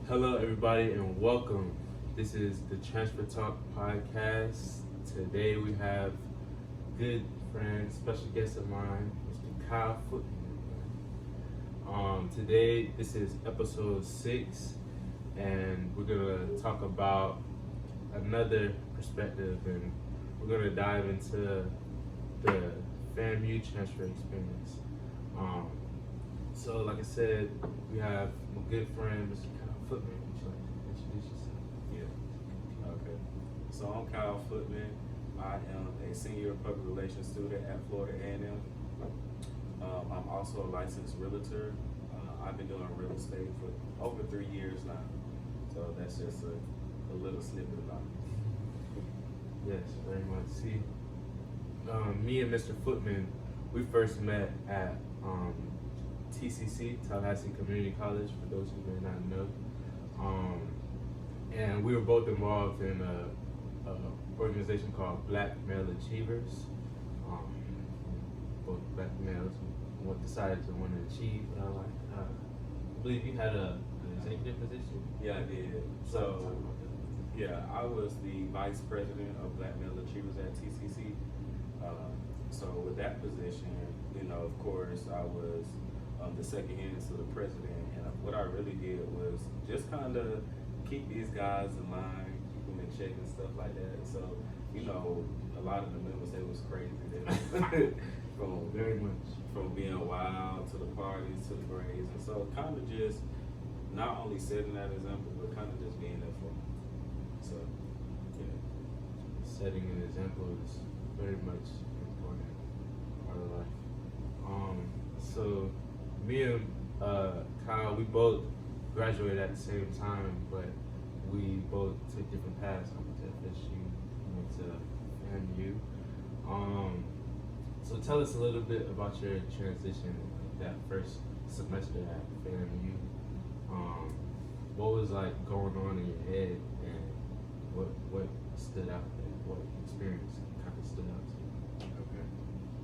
Hello, everybody, and welcome. This is the Transfer Talk podcast. Today we have good friend, special guest of mine, Mr. Kyle Footman. Today, this is episode 6, and we're gonna talk about another perspective, and we're gonna dive into the FAMU transfer experience. So, like I said, we have my good friend, Mr. Kyle Footman. Would you like to introduce yourself? Yeah. Okay. So I'm Kyle Footman. I am a senior public relations student at Florida A&M. I'm also a licensed realtor. I've been doing real estate for over 3 years now. So that's just a little snippet about me. Yes, very much. See, me and Mr. Footman, we first met at TCC, Tallahassee Community College, for those who may not know. And we were both involved in a organization called Black Male Achievers. Both black males who decided to want to achieve. I believe you had an executive position. Yeah, I did. So, yeah, I was the vice president of Black Male Achievers at TCC. So with that position, of course, I was the second hand to the president, and what I really did was just kind of keep these guys in line, keep them in check and stuff like that. So, a lot of the members, they was crazy. from Very much. From being wild to the parties to the parades, and so kind of just not only setting that example, but kind of just being there for them. So, yeah. Setting an example is very much important part of life. So me and Kyle, we both graduated at the same time, but we both took different paths. I went to FSU, went to FAMU. So tell us a little bit about your transition, that first semester at FAMU. What was like going on in your head, and what stood out there? What experience kind of stood out to you? Okay.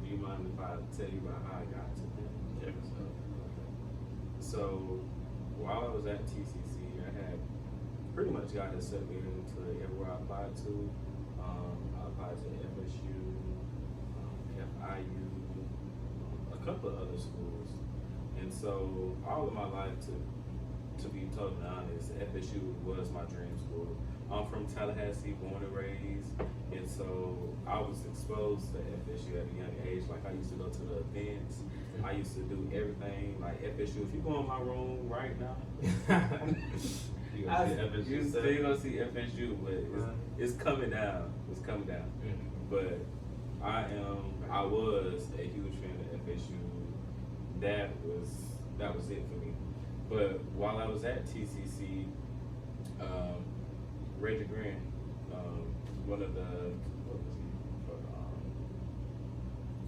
Do you mind if I tell you about how I got to that? Yeah. So while I was at TCC, I had pretty much got accepted into everywhere I applied to. I applied to FSU, FIU, a couple of other schools. And so all of my life, to be totally honest, FSU was my dream school. I'm from Tallahassee, born and raised, and so I was exposed to FSU at a young age. Like, I used to go to the events, I used to do everything like FSU. If you go in my room right now, you're gonna see FSU, but it's coming down. It's coming down. Mm-hmm. But I was a huge fan of FSU. That was it for me. But while I was at TCC, Reggie Grant, one of the,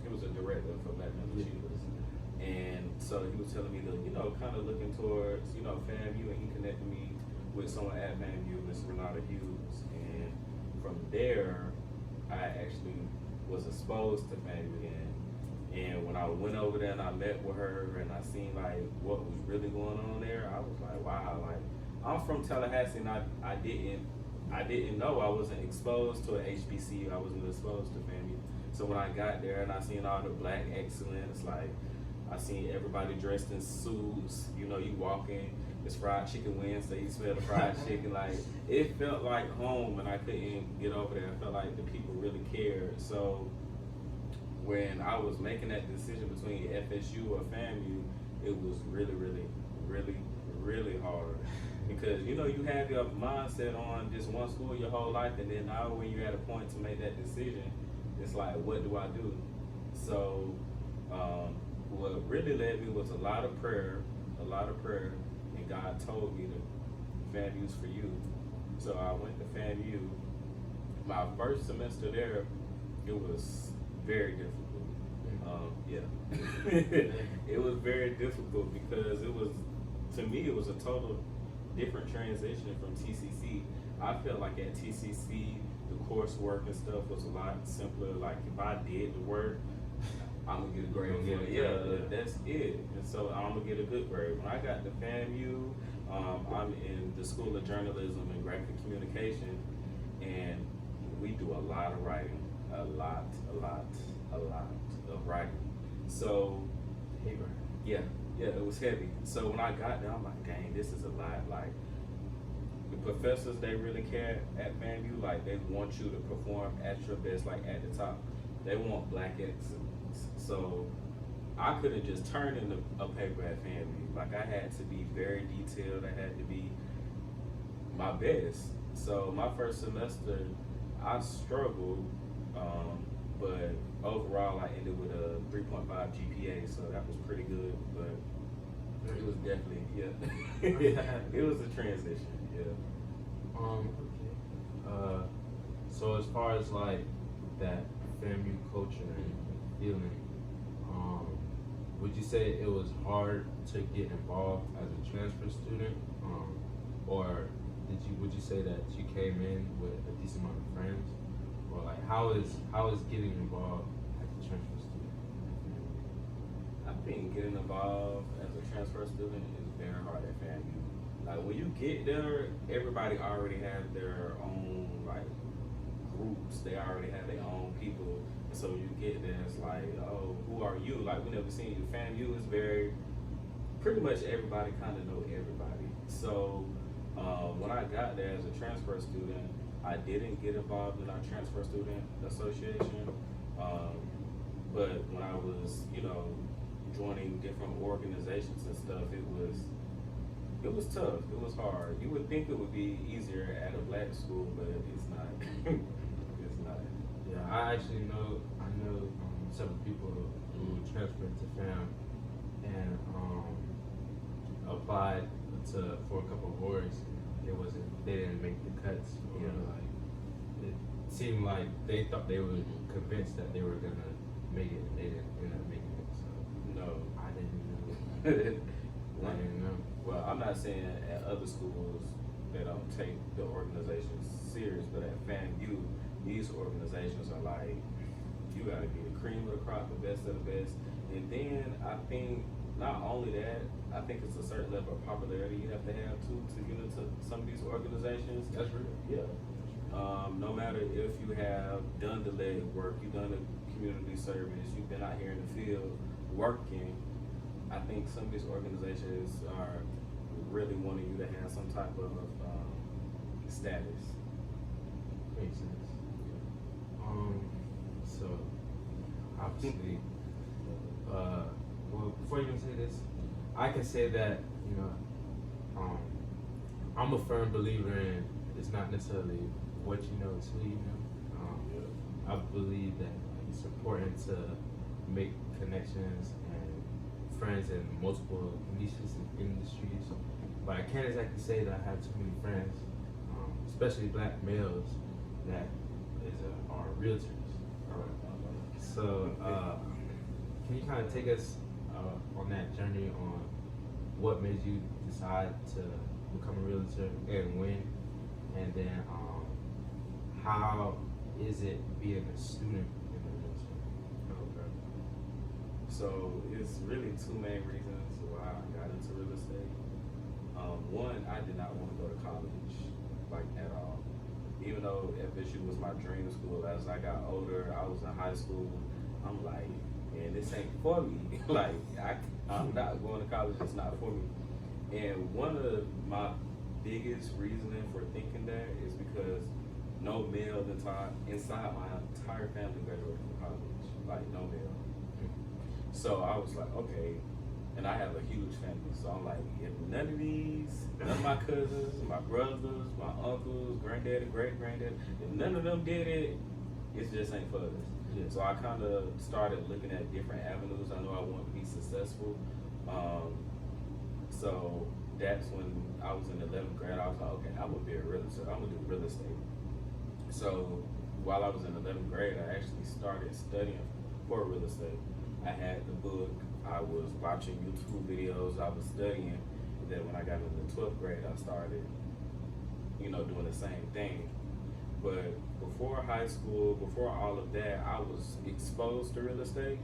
he was a director for Black Male Achievers. And so he was telling me to, kind of looking towards, FAMU, and he connected me with someone at FAMU, Miss Renata Hughes. And from there, I actually was exposed to FAMU again. And when I went over there and I met with her and I seen like what was really going on there, I was like, wow, like I'm from Tallahassee, and I didn't know, I wasn't exposed to an HBCU, I wasn't exposed to FAMU. So when I got there and I seen all the black excellence, like I seen everybody dressed in suits, you walk in, it's fried chicken Wednesday, you smell the fried chicken, like it felt like home, and I couldn't get over there. I felt like the people really cared. So when I was making that decision between FSU or FAMU, it was really, really, really, really hard. Because, you have your mindset on just one school your whole life, and then now when you're at a point to make that decision, it's like, what do I do? So what really led me was a lot of prayer, and God told me that FAMU's for you. So I went to FAMU. My first semester there, it was very difficult. It was very difficult because to me, it was a total different transition from TCC. I felt like at TCC, the coursework and stuff was a lot simpler. Like if I did the work, I'm gonna get a grade. You'll get a Yeah, grade, yeah. that's it. And so I'm gonna get a good grade. When I got to FAMU, I'm in the School of Journalism and Graphic Communication, and we do a lot of writing, a lot of writing. So, yeah, it was heavy. So when I got there, I'm like, dang, this is a lot. Like, the professors, they really care at FAMU. Like, they want you to perform at your best, like at the top. They want black excellence. So I couldn't just turn in a paper at FAMU. Like, I had to be very detailed. I had to be my best. So my first semester, I struggled, but overall I ended with a 3.5 GPA, so that was pretty good. But it was definitely, it was a transition. Yeah. Okay. So as far as like that FAMU culture and feeling, would you say it was hard to get involved as a transfer student, or would you say that you came in with a decent amount of friends, or like how is getting involved as a transfer student? I think getting involved as a transfer student is very hard at FAMU. Like, when you get there, everybody already has their own like groups. They already have their own people. And so you get there, it's like, oh, who are you? Like, we never seen you. FAMU is pretty much everybody kind of know everybody. So when I got there as a transfer student, I didn't get involved in our transfer student association. But when I was, joining different organizations and stuff, it was tough. It was hard. You would think it would be easier at a black school, but it's not. It's not. Yeah, I know several people who transferred to FAM and applied for a couple of awards. They didn't make the cuts. Yeah. Like, it seemed like they thought they were convinced that they were gonna make it, and they didn't end up making it. So No. I didn't know. I didn't know. Well, I'm not saying at other schools they don't take the organizations serious, but at FAMU, these organizations are like, you gotta be the cream of the crop, the best of the best. And then I think not only that, I think it's a certain level of popularity you have to have too to get into some of these organizations. That's real. Yeah. No matter if you have done the leg work, you've done the community service, you've been out here in the field working, I think some of these organizations are really wanting you to have some type of status. Makes sense. So obviously, well, before you even say this, I can say that I'm a firm believer in it's not necessarily what you know, it's who you know. I believe that it's important to make connections and friends in multiple niches and industries. But I can't exactly say that I have too many friends, especially black males, that are realtors. So can you kind of take us on that journey on what made you decide to become a realtor and when, and then how is it being a student in the realtor? Okay. So it's really two main reasons why I got into real estate. One, I did not want to go to college, like at all. Even though FSU was my dream school, as I got older, I was in high school, I'm like, man, this ain't for me. Like, I'm not going to college, it's not for me. And one of my biggest reasoning for thinking that is because no male inside my entire family graduated from college, like no male. So I was like, okay, and I have a huge family, so I'm like, if none of my cousins, my brothers, my uncles, granddaddy, great-granddaddy, if none of them did it, it just ain't for us. Yeah. So I kind of started looking at different avenues. I know I wanted to be successful. So that's when I was in 11th grade, I was like, okay, I'm gonna be a realtor, I'm gonna do real estate. So while I was in 11th grade, I actually started studying for real estate. I had the book, I was watching YouTube videos, I was studying. And then when I got into 12th grade, I started, doing the same thing. But before high school, before all of that, I was exposed to real estate,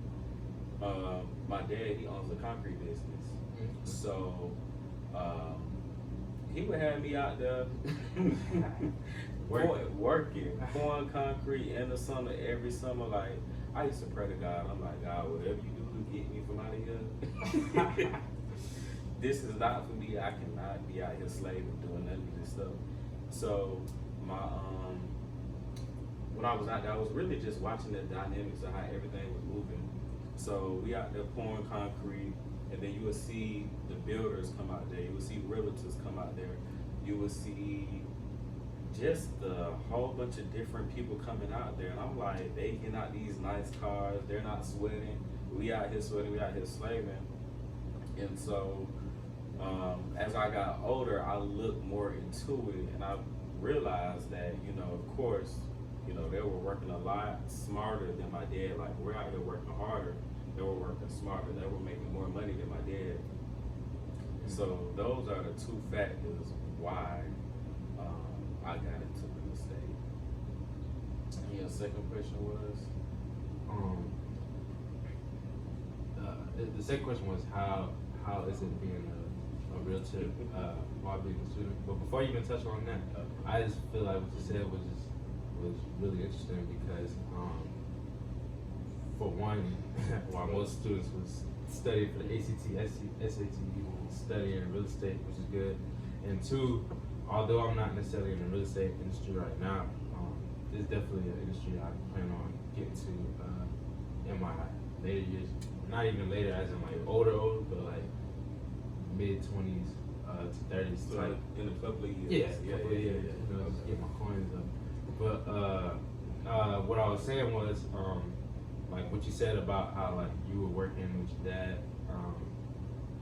My dad, he owns a concrete business. So he would have me out there working, pouring concrete in the summer, every summer. Like, I used to pray to God. I'm like, God, whatever you do to get me from out of here, this is not for me. I cannot be out here slaving, doing none of this stuff. So my when I was out there, I was really just watching the dynamics of how everything was moving. So we out there pouring concrete, and then you would see the builders come out there. You would see realtors come out there. You would see just a whole bunch of different people coming out there. And I'm like, they getting out these nice cars. They're not sweating. We out here sweating. We out here slaving. And so as I got older, I looked more into it, and I realized that, you know, of course, you know, they were working a lot smarter than my dad. Like, we're out here working harder. They were working smarter. They were making more money than my dad. So those are the two factors why I got into real estate. And your second question was? The second question was how is it being a realtor while being a student? But before you even touch on that, I just feel like what you said was really interesting because for one, while most students was studying for the ACT, SAT, studying real estate, which is good, and two, although I'm not necessarily in the real estate industry right now, it's definitely an industry I plan on getting to in my later years. Not even later, as in like older, but like mid-20s to 30s. So like in a couple of years. Yeah, you know, just get my coins up. But what I was saying was, like what you said about how like you were working with your dad,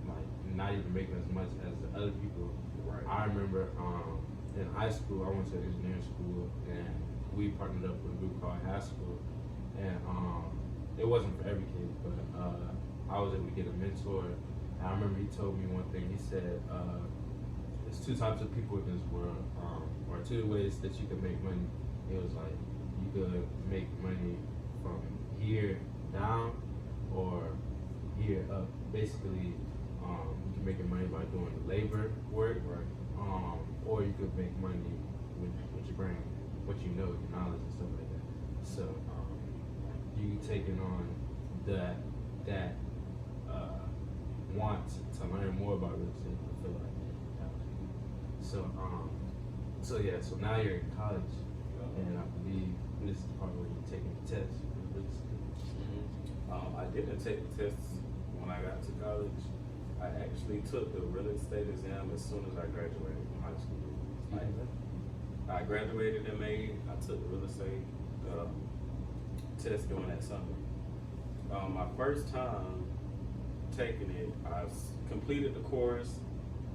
like not even making as much as the other people. Right. I remember in high school, I went to engineering school, and we partnered up with a group called High School, and it wasn't for every kid, but I was able to get a mentor. And I remember he told me one thing. He said, there's two types of people in this world, or two ways that you can make money. It was like, you could make money from here down or here up. Basically, you can make your money by doing labor work, or you could make money with your brain, what you know, your knowledge and stuff like that. So you taking on that want to learn more about real estate, I feel like. So yeah, so now you're in college, and I believe this is the part where you're taking the test for real estate. I didn't take the tests when I got to college. I actually took the real estate exam as soon as I graduated from high school. I graduated in May. I took the real estate test during that summer. My first time taking it, I completed the course,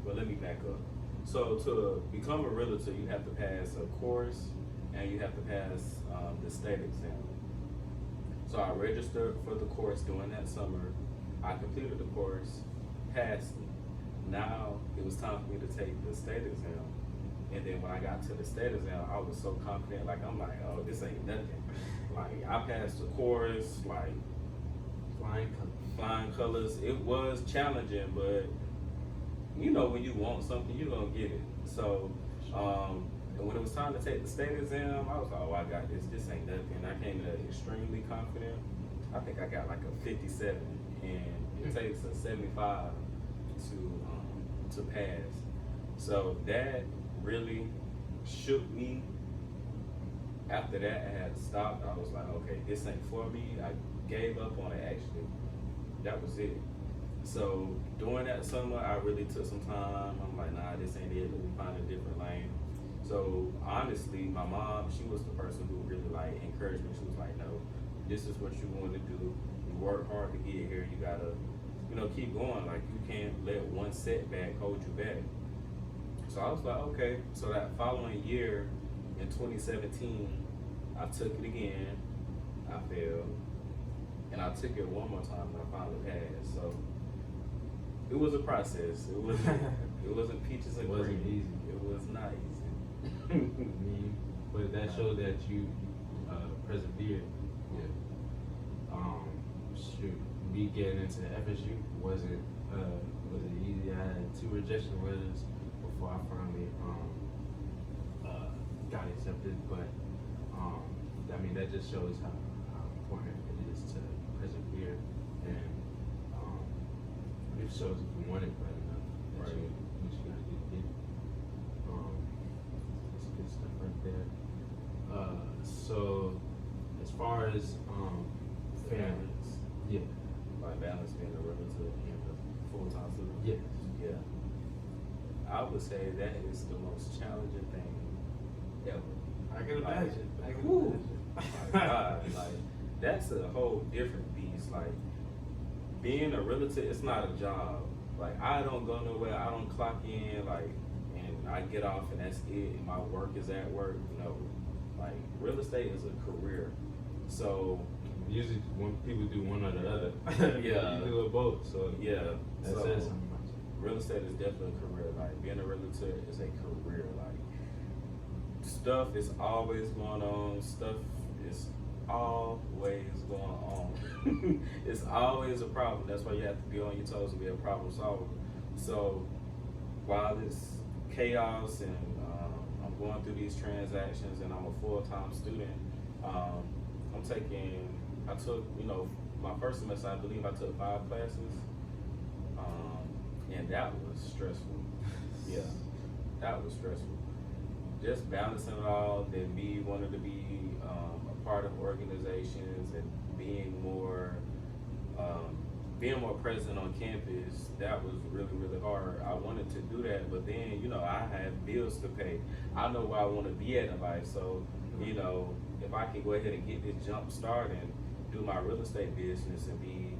but let me back up. So to become a realtor, you have to pass a course and you have to pass the state exam. So I registered for the course during that summer. I completed the course, passed it. Now it was time for me to take the state exam. And then when I got to the state exam, I was so confident, like I'm like, oh, this ain't nothing. Like I passed the course, like flying colors. It was challenging, but you know when you want something, you're gonna get it. So and when it was time to take the state exam, I was like, oh, I got this. This ain't nothing. I came in extremely confident. I think I got like a 57, and it takes a 75 to pass. So that really shook me. After that, I had to stop. I was like, okay, this ain't for me. I gave up on it, actually. That was it. So during that summer, I really took some time. I'm like, nah, this ain't it. Let me find a different lane. So honestly, my mom, she was the person who really like encouraged me. She was like, no, this is what you want to do. You work hard to get here. You gotta, you know, keep going. Like you can't let one setback hold you back. So I was like, okay. So that following year, in 2017, I took it again. I failed, and I took it one more time, and I finally passed. So it was a process. It wasn't peaches and cream. It wasn't easy. It was not easy. But that showed that you persevered. Yeah. Shoot, me getting into FSU wasn't easy. I had 2 rejection letters before I finally got accepted. But I mean, that just shows how important it is to persevere, and it shows if you want it bad enough that Right. you gotta get it. That's good stuff right there. So as far as families, yeah, Like balance being a relative and a full-time student. yes, Yeah. I would say that is the most challenging thing ever. I can Like, imagine. I can whew, imagine. my God, like that's a whole different beast. Like being a realtor, it's not a job. Like I don't go nowhere. I don't clock in. Like and I get off and that's it. And my work is at work. No, like real estate is a career. So Usually when people do one or the other, Yeah. you do it both. So yeah, that so says something about you. real estate is definitely a career. Like being a realtor is a career. Like stuff is always going on. Stuff is always going on. It's always a problem. That's why you have to be on your toes to be a problem solver. So while it's chaos and I'm going through these transactions and I'm a full-time student, I took, my first semester, I believe I took 5 classes, and that was stressful. Yeah, that was stressful. Just balancing it all, then me wanting to be a part of organizations and being more present on campus, that was really, really hard. I wanted to do that, but then, I had bills to pay. I know where I want to be at in life, so, if I can go ahead and get this jump started and do my real estate business and be,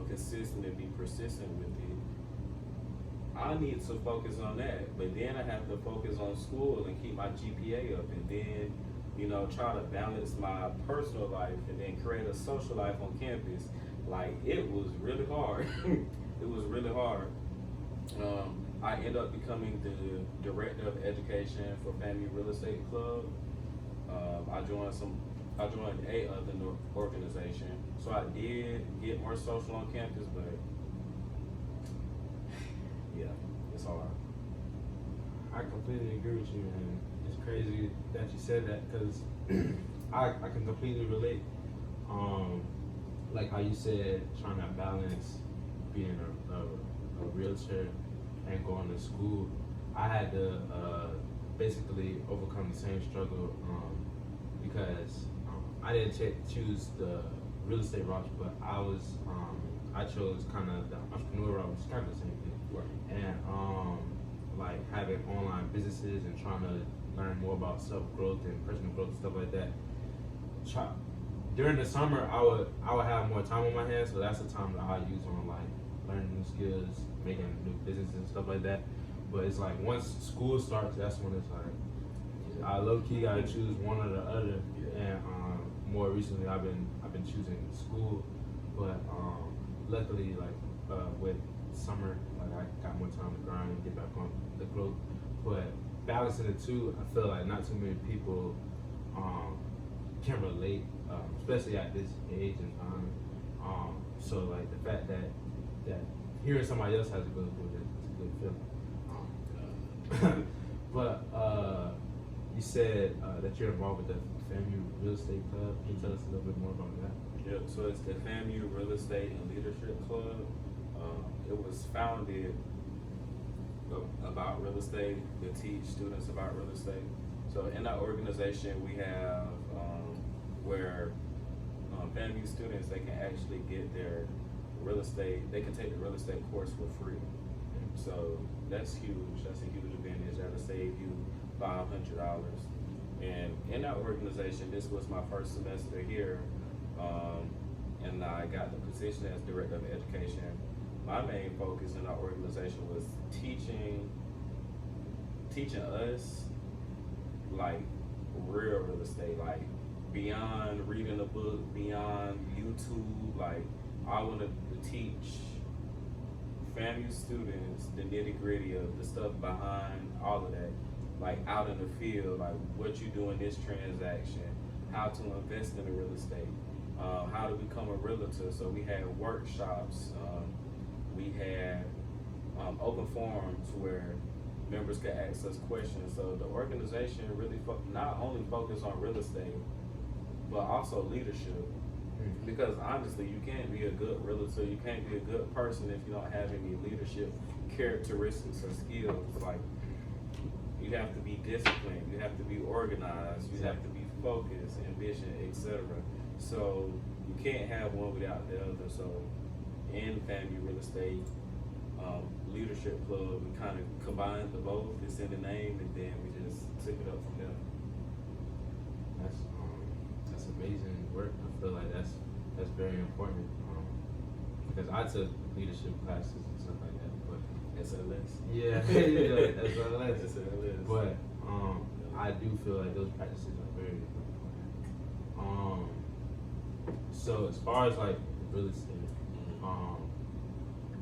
consistent and be persistent with it, I need to focus on that. But then I have to focus on school and keep my GPA up, and then, try to balance my personal life and then create a social life on campus. Like, it was really hard. It was really hard. I ended up becoming the director of education for FAMU Real Estate Club. I joined a other organization, so I did get more social on campus, but yeah, it's hard. I completely agree with you, and it's crazy that you said that because I can completely relate. Like how you said, trying to balance being a realtor and going to school. I had to basically overcome the same struggle because I didn't choose the real estate route, but I chose kind of the entrepreneur route, which is kind of the same thing. Right. And like having online businesses and trying to learn more about self-growth and personal growth and stuff like that. During the summer, I would have more time on my hands, so that's the time that I use on like learning new skills, making new businesses and stuff like that. But it's like once school starts, that's when it's like I low key gotta choose one or the other. Yeah. And more recently, I've been choosing school, but luckily, like with summer, like I got more time to grind and get back on the growth. But balancing the two, I feel like not too many people can relate, especially at this age and time. So like the fact that hearing somebody else has to go through it, it's a good feeling. But you said that you're involved with the FAMU Real Estate Club. Can you tell us a little bit more about that? Yep, so it's the FAMU Real Estate and Leadership Club. It was founded about real estate, to teach students about real estate. So in that organization, we have where FAMU students, they can actually get their real estate, they can take the real estate course for free. So that's huge. That's a huge advantage. That'll save you $500. And in that organization, this was my first semester here, and I got the position as director of education. My main focus in our organization was teaching us like real estate, like beyond reading a book, beyond YouTube. Like I wanted to teach FAMU students the nitty gritty of the stuff behind all of that, like out in the field, like what you do in this transaction, how to invest in the real estate, how to become a realtor. So we had workshops, we had open forums where members could ask us questions. So the organization really not only focused on real estate, but also leadership. Because honestly, you can't be a good realtor, you can't be a good person if you don't have any leadership characteristics or skills. Like, you have to be disciplined, you have to be organized, you have to be focused, ambition, etc. So you can't have one without the other. So in FAMU Real Estate Leadership Club, we kind of combined the both. It's in the name, and then we just took it up from there. That's amazing work. I feel like that's very important, because I took leadership classes and stuff like that. But SLS. yeah, yeah, SLS. SLS. But I do feel like those practices are very important. So as far as like real estate,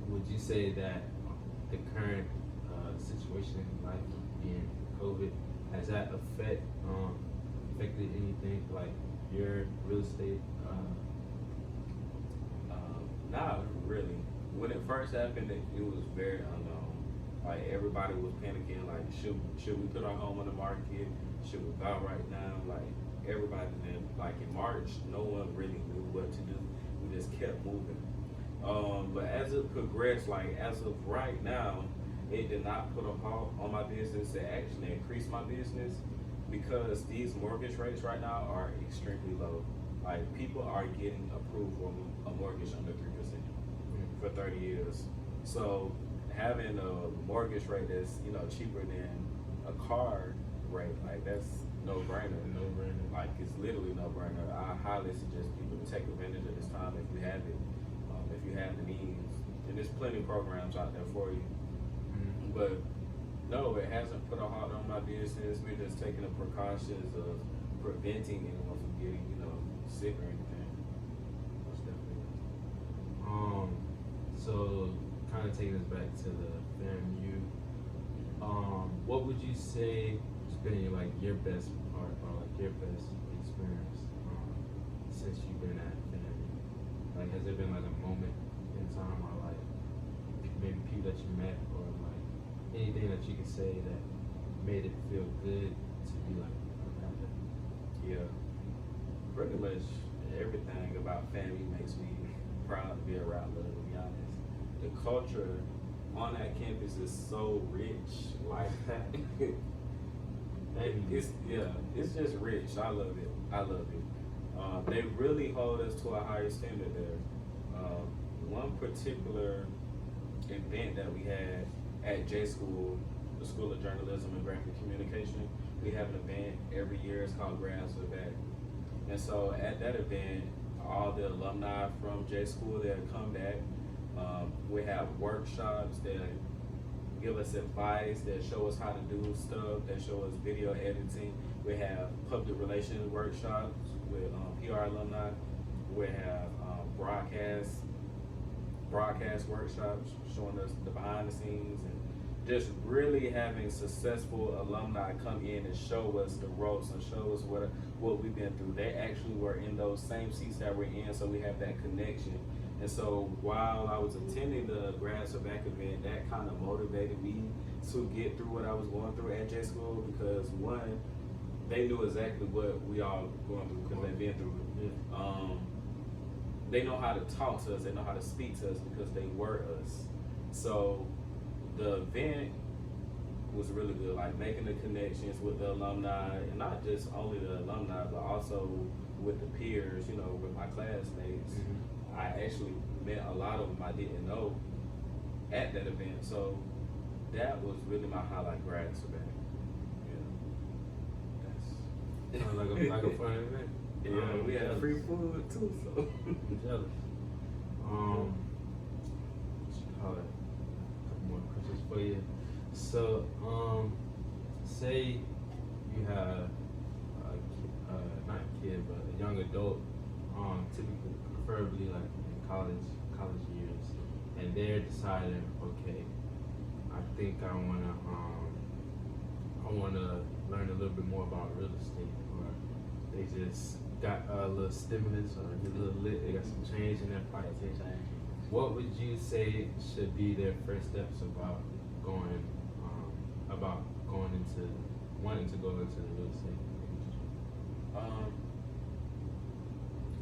would you say that the current situation in life, being COVID, has that affected anything like your real estate? Not really. When it first happened, it was very unknown. Like, everybody was panicking. Like, should we put our home on the market? Should we buy right now? Like, everybody then, like in March, no one really knew what to do. We just kept moving. But as it progressed, like as of right now, it did not put a halt on my business. It actually increased my business, because these mortgage rates right now are extremely low. Like, people are getting approved for a mortgage under 3% for 30 years. So having a mortgage rate that's, cheaper than a car rate, like, that's no brainer. No brainer. Like, it's literally no brainer. I highly suggest people to take advantage of this time if you have it, if you have the means. And there's plenty of programs out there for you. But no, it hasn't put a halt on my business. We're just taking the precautions of preventing anyone from getting, sick or anything. Most definitely. So kind of taking us back to the FAMU, what would you say has been like your best part or like your best experience since you've been at FAMU? Like, has there been like a moment in time, or like maybe people that you met, or like anything that you could say that made it feel good to be like around it? Yeah, pretty much everything about FAMU makes me proud to be around it, to be honest. The culture on that campus is so rich. Like, it's just rich. I love it. They really hold us to a higher standard there. One particular event that we had at J School, the School of Journalism and Graphic Communication, we have an event every year. It's called Grads Are Back. And so at that event, all the alumni from J School, they'll come back. We have workshops that give us advice, that show us how to do stuff, that show us video editing. We have public relations workshops with PR alumni. We have broadcast workshops showing us the behind the scenes, and just really having successful alumni come in and show us the ropes and show us what we've been through. They actually were in those same seats that we're in, so we have that connection. And so while I was attending the Grads Are Back event, that kind of motivated me to get through what I was going through at J School, because one, they knew exactly what we all going through because they've been through it. They know how to talk to us, they know how to speak to us because they were us. So the event was really good, like making the connections with the alumni, and not just only the alumni, but also with the peers, with my classmates. I actually met a lot of them I didn't know at that event. So that was really my highlight, Grads Are Back. Yeah. Sounds like a fun event. Yeah, we had free food too, so. I'm jealous. What you call it? A couple more questions for you. So, say you have not a kid, but a young adult, typically, preferably like in college years, and they're deciding, okay, I think I wanna learn a little bit more about real estate, or they just got a little stimulus or get a little lit, they got some change in their pocket. What would you say should be their first steps going about going into wanting to go into the real estate industry?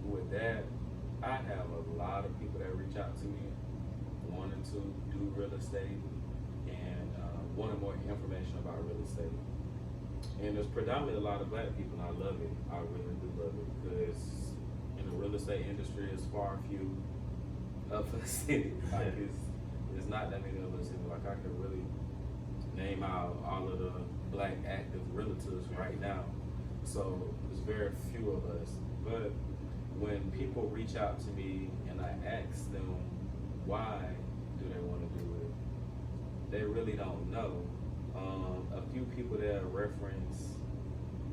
With that, I have a lot of people that reach out to me wanting to do real estate and wanting more information about real estate. And there's predominantly a lot of black people, and I love it. I really do love it because in the real estate industry, it's far few of us in it. Like it's not that many of us in it. Like I could really name out all of the black active realtors right now. So there's very few of us. But when people reach out to me and I ask them why do they want to do it, they really don't know. A few people that reference,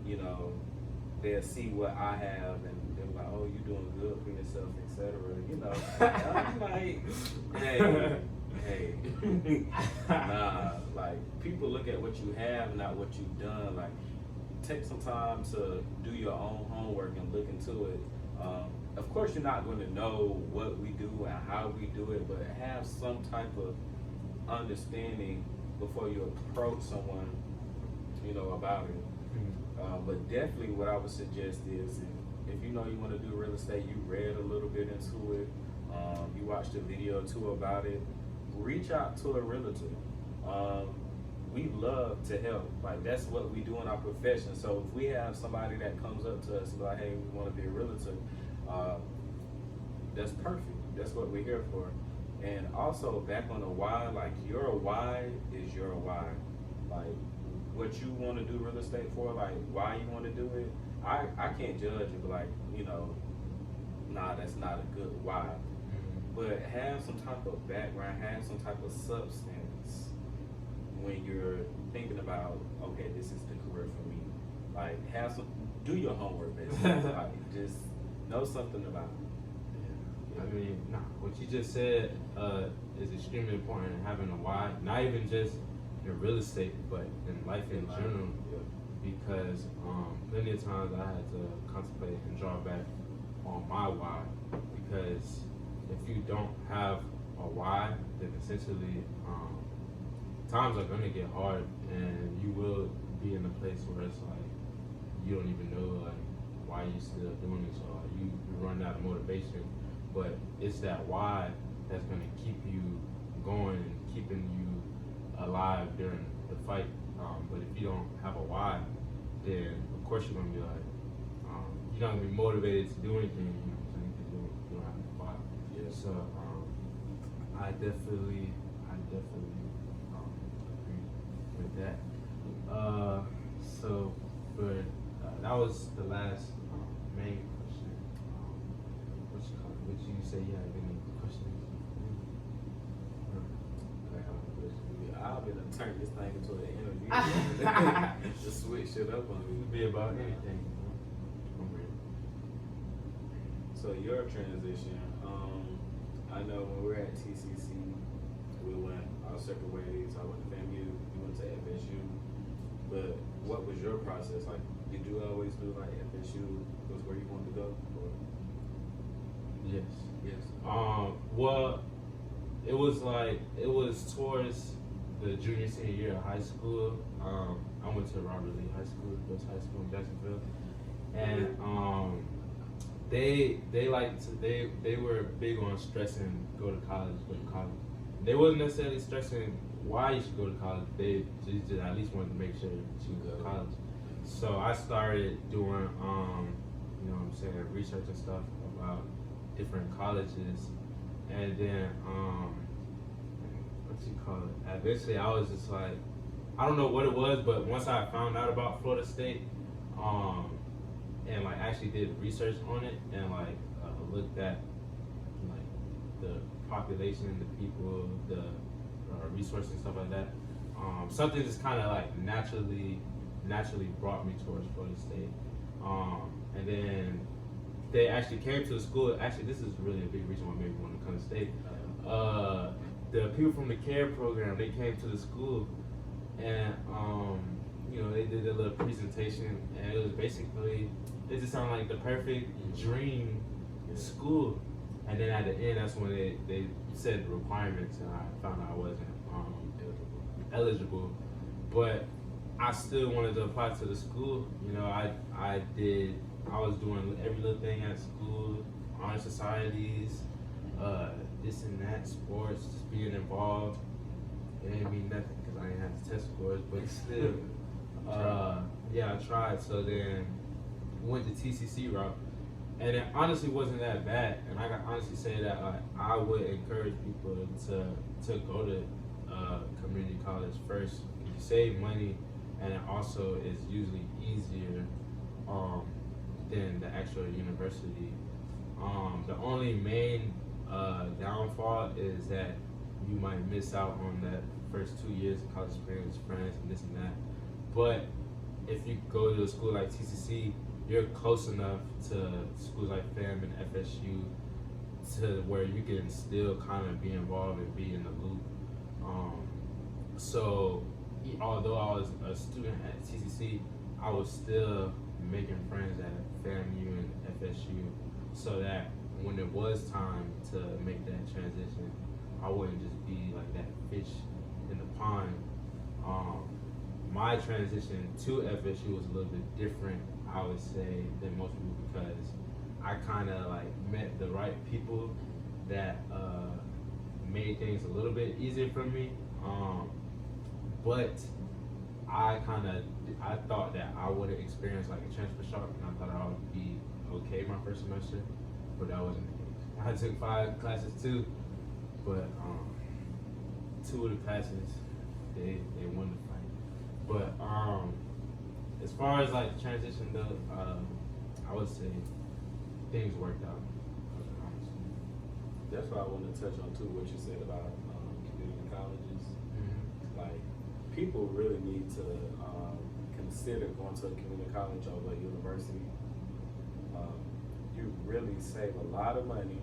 you know, they'll see what I have and they're like, oh, you're doing good for yourself, etc. You know, I'm like, hey, nah. Like people look at what you have, not what you've done. Like, take some time to do your own homework and look into it. Of course, you're not going to know what we do and how we do it, but have some type of understanding before you approach someone, you know, about it. But definitely what I would suggest is if you know you want to do real estate, you read a little bit into it, you watched a video or two about it, reach out to a realtor. We love to help. Like that's what we do in our profession. So if we have somebody that comes up to us and like, hey, we want to be a realtor, that's perfect. That's what we're here for. And also back on the why, like your why is your why. Like what you want to do real estate for, like why you want to do it. I can't judge it, but like, you know, nah, that's not a good why. But have some type of background, have some type of substance when you're thinking about, okay, this is the career for me. Like do your homework basically. Like just know something about it. I mean, what you just said is extremely important, having a why, not even just in real estate, but in life in general. Because plenty of times I had to contemplate and draw back on my why. Because if you don't have a why, then essentially times are gonna get hard, and you will be in a place where it's like you don't even know like why you're still doing this, or you run out of motivation. But it's that why that's gonna keep you going and keeping you alive during the fight. But if you don't have a why, then of course you're gonna be like, you're not gonna be motivated to do anything. You know what I'm saying? Because you don't have a why. Yeah. So I definitely agree with that. So for that was the last main question. Would you say you have any questions? I'll be able to turn this thing into an interview. Just switch it up on me. It could be about anything. So your transition, I know when we were at TCC, we went our separate ways. I went to FAMU, you went to FSU. But what was your process? Like, did you always do like FSU was where you wanted to go? Or? Yes. Yes. Well, it was towards the junior senior year of high school. I went to Robert Lee High School, West High School in Jacksonville, and they were big on stressing go to college. They wasn't necessarily stressing why you should go to college. They just at least wanted to make sure that you go to college. So I started doing you know what I'm saying, research and stuff about different colleges, and then eventually I was just like, I don't know what it was, but once I found out about Florida State, and like actually did research on it and like looked at like the population, the people, the resources and stuff like that, something just kind of like naturally brought me towards Florida State, and then they actually came to the school. Actually, this is really a big reason why maybe want to come to State. The people from the CARE program, they came to the school, and they did a little presentation, and it was basically, it just sounded like the perfect dream school. And then at the end, that's when they said the requirements, and I found out I wasn't eligible. But I still wanted to apply to the school. I was doing every little thing at school, honor societies, this and that, sports, just being involved. It didn't mean nothing because I didn't have the test scores, but still, yeah, I tried. So then went the TCC route, and it honestly wasn't that bad. And I can honestly say that I would encourage people to go to community college first. You save money, and it also is usually easier than the actual university. The only main downfall is that you might miss out on that first 2 years of college experience, friends, and this and that. But if you go to a school like TCC, you're close enough to schools like FAM and FSU to where you can still kind of be involved and be in the loop. So although I was a student at TCC, I was still making friends at FAMU and FSU, so that when it was time to make that transition, I wouldn't just be like that fish in the pond. My transition to FSU was a little bit different, I would say, than most people, because I kind of like met the right people that made things a little bit easier for me. But I thought that I would have experienced like a transfer shock, and I thought I would be okay my first semester, but that wasn't the case. I took 5 classes too, but 2 of the classes they won the fight. But as far as like the transition though, I would say things worked out. That's why I wanted to touch on too what you said about community colleges. Mm-hmm. Like, people really need to consider going to a community college over a university. You really save a lot of money.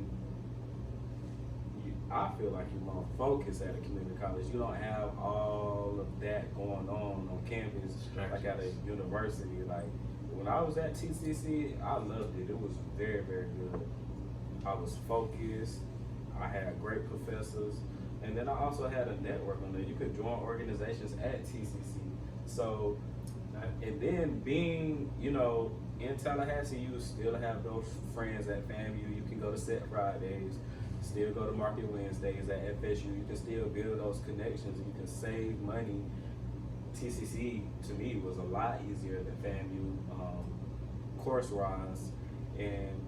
I feel like you're more focused at a community college. You don't have all of that going on campus like at a university. Like, when I was at TCC, I loved it. It was very, very good. I was focused. I had great professors. And then I also had a network on there. You could join organizations at TCC. So, and then being, in Tallahassee, you still have those friends at FAMU. You can go to Set Fridays, still go to Market Wednesdays at FSU. You can still build those connections, and you can save money. TCC, to me, was a lot easier than FAMU course-wise, and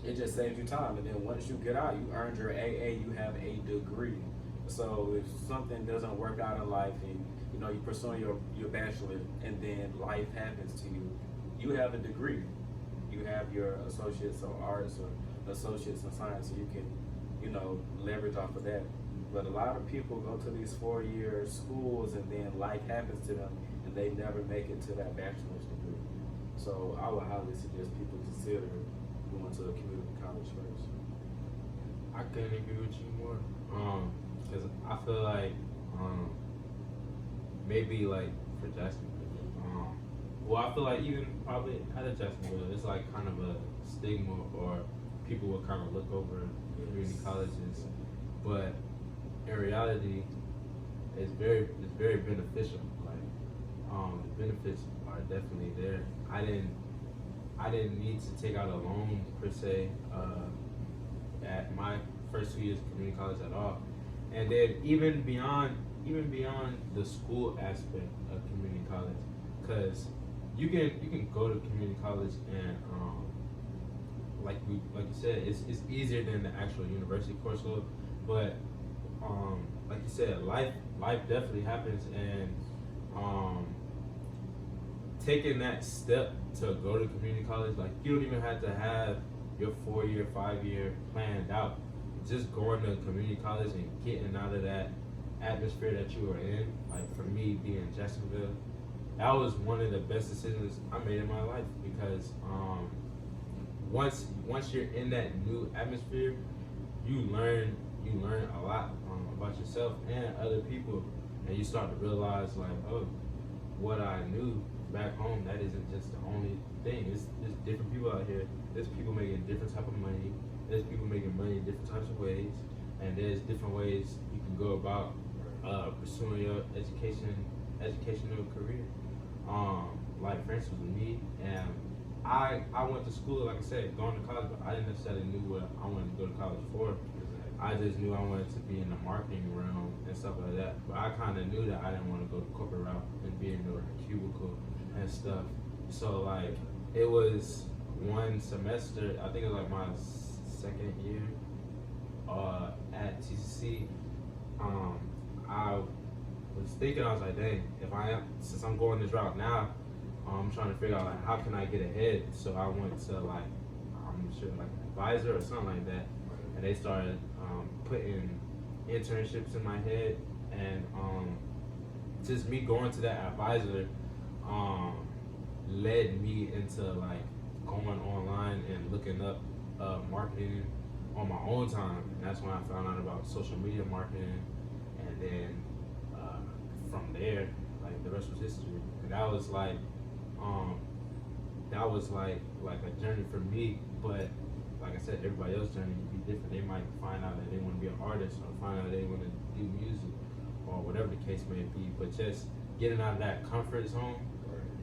it just saves you time. And then once you get out, you earned your AA, you have a degree. So if something doesn't work out in life, and you pursue your bachelor, and then life happens to you, you have a degree. You have your associates in arts or associates in science, so you can, leverage off of that. But a lot of people go to these 4-year schools, and then life happens to them, and they never make it to that bachelor's degree. So I would highly suggest people consider going to a community college first. I couldn't agree with you more, because I feel like maybe like for Jacksonville, well, I feel like even probably at a Jacksonville, it's like kind of a stigma, or people will kind of look over community colleges, but in reality, it's very beneficial. Like, the benefits are definitely there. I didn't need to take out a loan per se at my first 2 years of community college at all. And then even beyond the school aspect of community college, because you can go to community college and like you said, it's easier than the actual university courseload, but like you said, life definitely happens, and taking that step to go to community college, like, you don't even have to have your 4-year, 5-year planned out. Just going to community college and getting out of that atmosphere that you were in, like for me being in Jacksonville, that was one of the best decisions I made in my life, because once you're in that new atmosphere, you learn a lot about yourself and other people, and you start to realize, like, oh, what I knew back home, that isn't just the only thing. There's different people out here. There's people making different type of money. There's people making money in different types of ways, and there's different ways you can go about pursuing your educational career. Like for instance with me, and I went to school, like I said, going to college, but I didn't necessarily knew what I wanted to go to college for. I just knew I wanted to be in the marketing realm and stuff like that. But I kind of knew that I didn't want to go the corporate route and be in the cubicle and stuff. So like it was one semester, I think it was like my second year at TCC. I was thinking, I was like, dang, since I'm going this route now, I'm trying to figure out like how can I get ahead. So I went to like, I'm sure like an advisor or something like that, and they started putting internships in my head, and just me going to that advisor led me into like going online and looking up marketing on my own time, and that's when I found out about social media marketing, and then from there, like the rest was history. And that was like a journey for me, but like I said, everybody else's journey would be different. They might find out that they want to be an artist, or find out they want to do music, or whatever the case may be. But just getting out of that comfort zone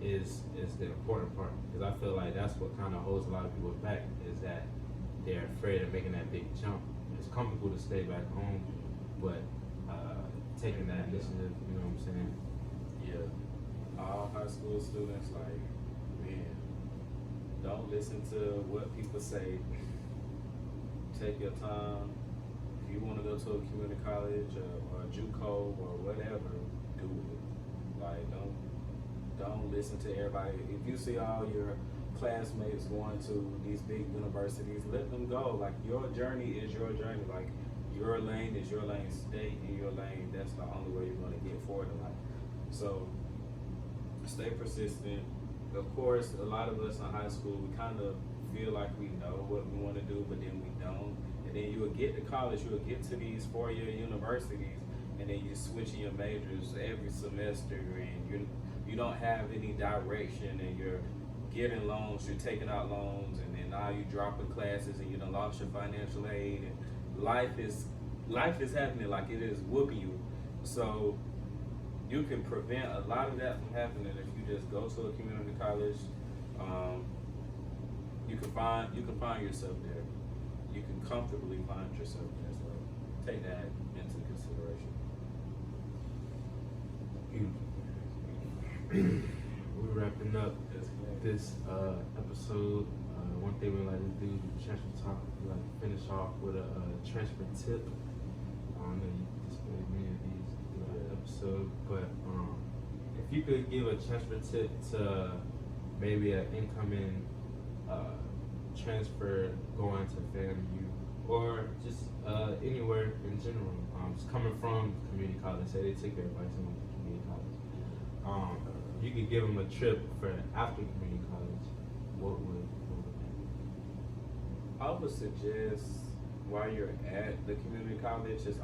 is the important part, because I feel like that's what kind of holds a lot of people back, is that they're afraid of making that big jump. It's comfortable to stay back home, but taking that initiative, you know what I'm saying? Yeah. All high school students, like, man, don't listen to what people say. Take your time. If you want to go to a community college or a JUCO or whatever, do it. Like, don't listen to everybody. If you see all your classmates going to these big universities, let them go. Like, your journey is your journey. Like, your lane is your lane. Stay in your lane. That's the only way you're going to get forward in life. So stay persistent. Of course, a lot of us in high school, we kind of feel like we know what we want to do, but then we don't. And then you'll get to college, you'll get to these four-year universities, and then you're switching your majors every semester, and you don't have any direction, and you're getting loans, you're taking out loans, and then now you're dropping classes, and you done lost your financial aid, and life is happening, like it is whooping you. So you can prevent a lot of that from happening if you just go to a community college. You can find yourself there. You can comfortably find yourself there. So take that into consideration. We're wrapping up this episode. One thing we like to do, transfer talk, we like to finish off with a transfer tip. I know you displayed many of these throughout the episode, but if you could give a transfer tip to maybe an incoming transfer going to FAMU, or just anywhere in general, just coming from community college, say they took their advice and went to community college, you could give them a trip for after community college, what would I would suggest while you're at the community college, it's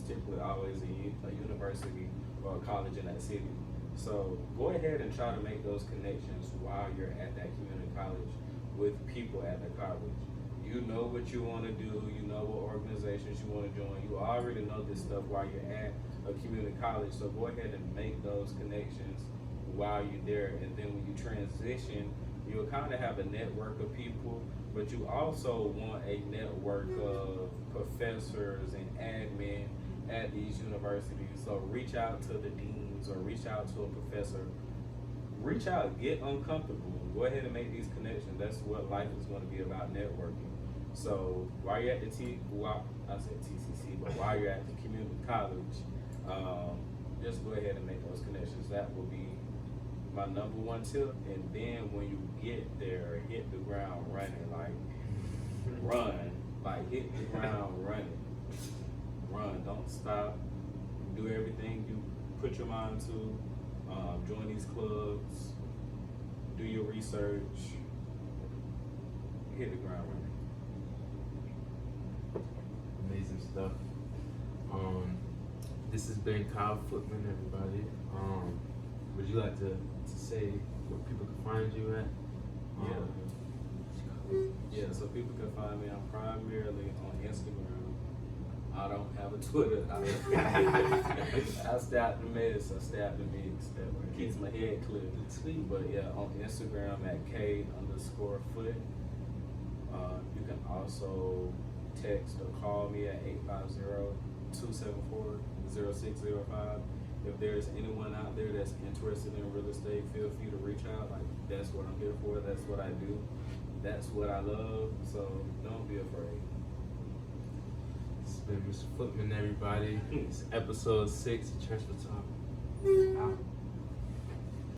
typically always a university or a college in that city. So go ahead and try to make those connections while you're at that community college with people at the college. You know what you want to do, you know what organizations you want to join, you already know this stuff while you're at a community college, so go ahead and make those connections while you're there, and then when you transition, you'll kind of have a network of people, but you also want a network of professors and admin at these universities. So reach out to the deans or reach out to a professor. Reach out, get uncomfortable. Go ahead and make these connections. That's what life is going to be about, networking. So while you're at the TCC, but while you're at the community college, just go ahead and make those connections. That will be my number one tip. And then when you get there, hit the ground running, like run, like hit the ground running. Run, don't stop. Do everything you put your mind to. Join these clubs. Do your research. Hit the ground running. amazing stuff. This has been Kyle Footman, everybody. would you like to say where people can find you at? Yeah, so people can find me. I'm primarily on Instagram. I don't have a Twitter. I stay out the mess. I stay out the mix. That way it keeps my head clear. But yeah, on Instagram at K_foot. You can also text or call me at 850-274-0605. If there's anyone out there that's interested in real estate, feel free to reach out. Like, that's what I'm here for. That's what I do. That's what I love. So don't be afraid. It's been Mr. Footman, everybody. It's episode 6 of Transfer Talk. Out.